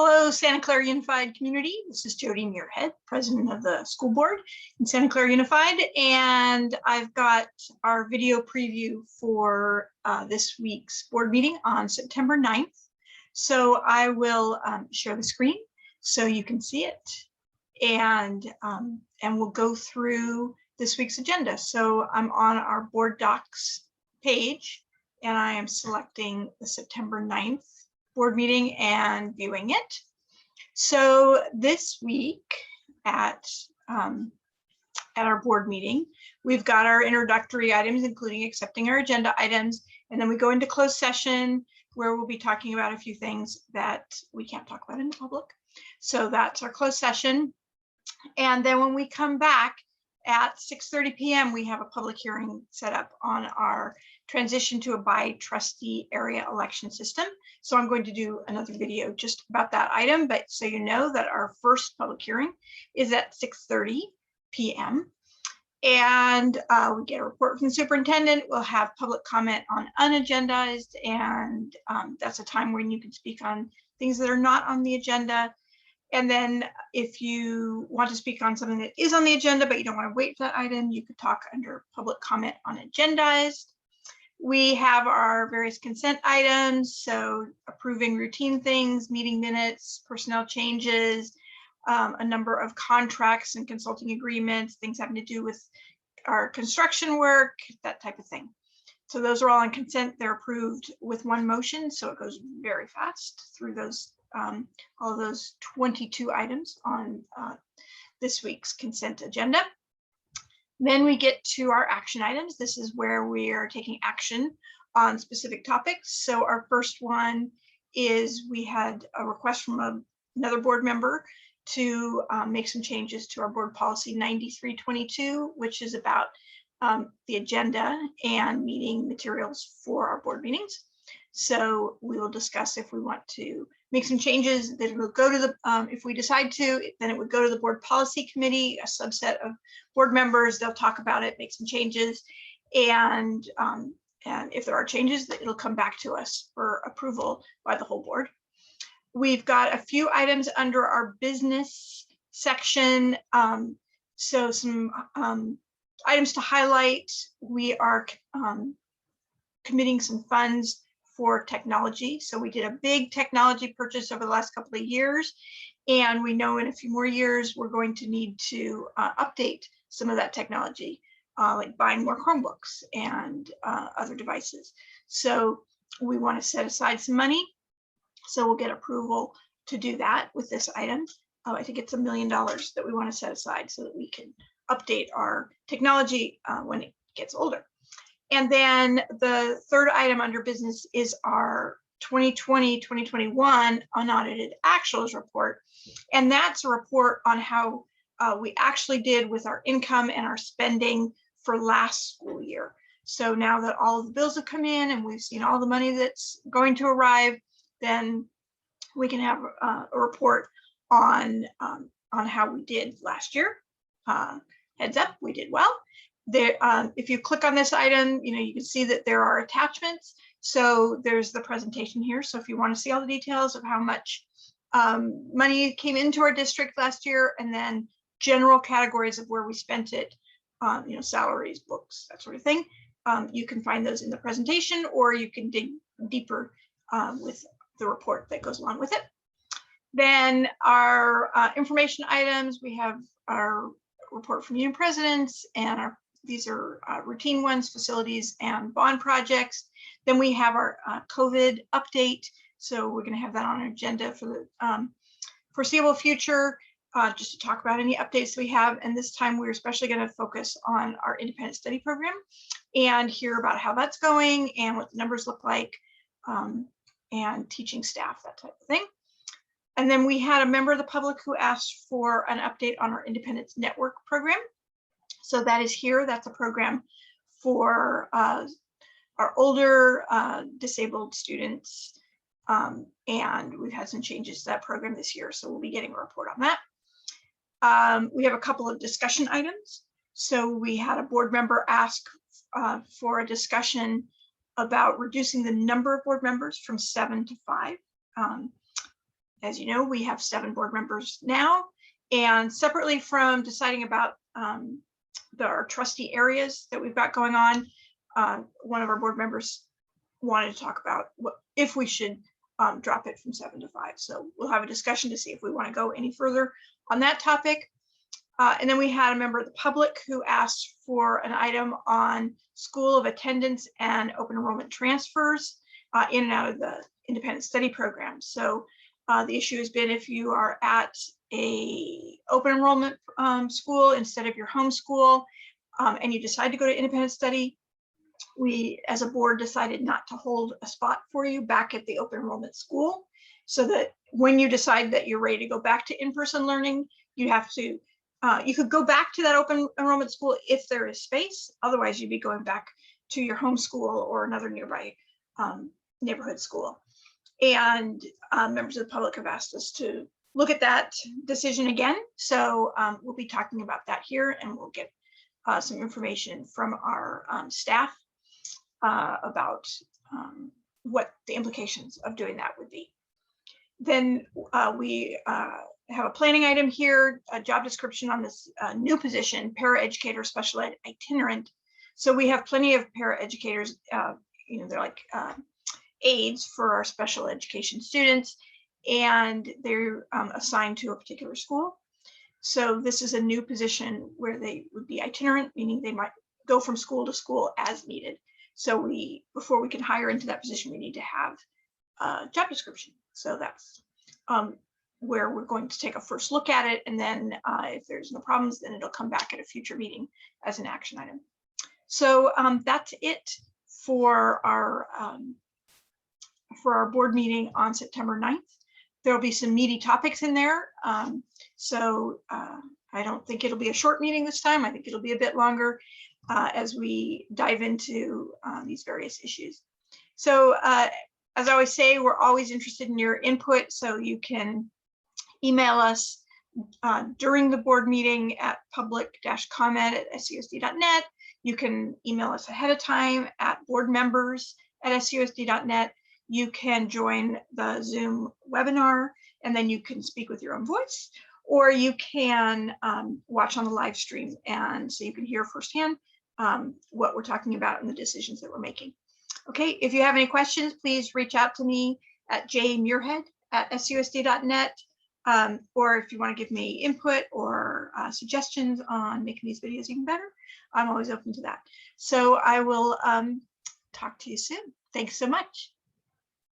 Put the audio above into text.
Hello, Santa Clara Unified Community. This is Jody Muirhead, president of the school board in Santa Clara Unified, and I've got our video preview for this week's board meeting on September 9th. So I will share the screen so you can see it, and we'll go through this week's agenda. So I'm on our board docs page, and I am selecting the September 9th board meeting and viewing it. So this week at our board meeting, we've got our introductory items, including accepting our agenda items, and then we go into closed session where we'll be talking about a few things that we can't talk about in public. So that's our closed session. And then when we come back at 6:30 p.m., we have a public hearing set up on our transition to a by trustee area election system. So I'm going to do another video just about that item, but so you know that our first public hearing is at 6:30 p.m. And we get a report from the superintendent. We'll have public comment on unagendized, and that's a time when you can speak on things that are not on the agenda. And then if you want to speak on something that is on the agenda, but you don't want to wait for that item, you could talk under public comment on agendized. We have our various consent items, so approving routine things, meeting minutes, personnel changes, a number of contracts and consulting agreements, things having to do with our construction work, that type of thing. So those are all on consent. They're approved with one motion, so it goes very fast through those all those 22 items on this week's consent agenda. Then we get to our action items. This is where we are taking action on specific topics. So our first one is we had a request from another board member to make some changes to our board policy 9322, which is about the agenda and meeting materials for our board meetings. So we will discuss if we want to make some changes. Then we'll go to the, if we decide to, then it would go to the board policy committee, a subset of board members. They'll talk about it, make some changes. And if there are changes, it'll come back to us for approval by the whole board. We've got a few items under our business section. So some items to highlight. We are committing some funds for technology. So we did a big technology purchase over the last couple of years, and we know in a few more years we're going to need to update some of that technology, like buying more Chromebooks and other devices. So we want to set aside some money. So we'll get approval to do that with this item. I think it's $1 million that we want to set aside so that we can update our technology when it gets older. And then the third item under business is our 2020-2021 unaudited actuals report. And that's a report on how we actually did with our income and our spending for last school year. So now that all of the bills have come in and we've seen all the money that's going to arrive, then we can have a report on how we did last year. Heads up, we did well. There, if you click on this item, you can see that there are attachments. So there's the presentation here. So if you want to see all the details of how much money came into our district last year, and then general categories of where we spent it, salaries, books, that sort of thing, you can find those in the presentation, or you can dig deeper with the report that goes along with it. Then our information items, we have our report from union presidents, and these are routine ones, facilities and bond projects. Then we have our COVID update. So we're going to have that on our agenda for the foreseeable future, just to talk about any updates we have. And this time we're especially going to focus on our independent study program and hear about how that's going and what the numbers look like, and teaching staff, that type of thing. And then we had a member of the public who asked for an update on our Independence Network program. So that is here. That's a program for our older disabled students. And we've had some changes to that program this year. So we'll be getting a report on that. We have a couple of discussion items. So we had a board member ask for a discussion about reducing the number of board members from 7 to 5. as you know, we have 7 board members now, and separately from deciding about our trustee areas that we've got going on, one of our board members wanted to talk about if we should drop it from 7 to 5. So we'll have a discussion to see if we want to go any further on that topic. And then we had a member of the public who asked for an item on school of attendance and open enrollment transfers in and out of the independent study program. So the issue has been, if you are at a open enrollment school instead of your home school, and you decide to go to independent study, we as a board decided not to hold a spot for you back at the open enrollment school, so that when you decide that you're ready to go back to in-person learning, you have to, you could go back to that open enrollment school if there is space. Otherwise, you'd be going back to your home school or another nearby neighborhood school. And members of the public have asked us to look at that decision again. So we'll be talking about that here, and we'll get some information from our staff about what the implications of doing that would be. Then we have a planning item here, a job description on this new position, paraeducator special ed itinerant. So we have plenty of paraeducators, you know, they're like aides for our special education students, and they're assigned to a particular school. So this is a new position where they would be itinerant, meaning they might go from school to school as needed. So before we can hire into that position, we need to have a job description. So that's where we're going to take a first look at it. And then if there's no problems, then it'll come back at a future meeting as an action item. So that's it for our board meeting on September 9th. There'll be some meaty topics in there. So I don't think it'll be a short meeting this time. I think it'll be a bit longer as we dive into these various issues. So as I always say, we're always interested in your input. So you can email us during the board meeting at public-comment@susd.net. You can email us ahead of time at boardmembers@susd.net. You can join the Zoom webinar, and then you can speak with your own voice, or you can watch on the live stream, and so you can hear firsthand what we're talking about and the decisions that we're making. Okay, if you have any questions, please reach out to me at jmuirhead@susd.net, or if you want to give me input or suggestions on making these videos even better, I'm always open to that. So I will talk to you soon. Thanks so much.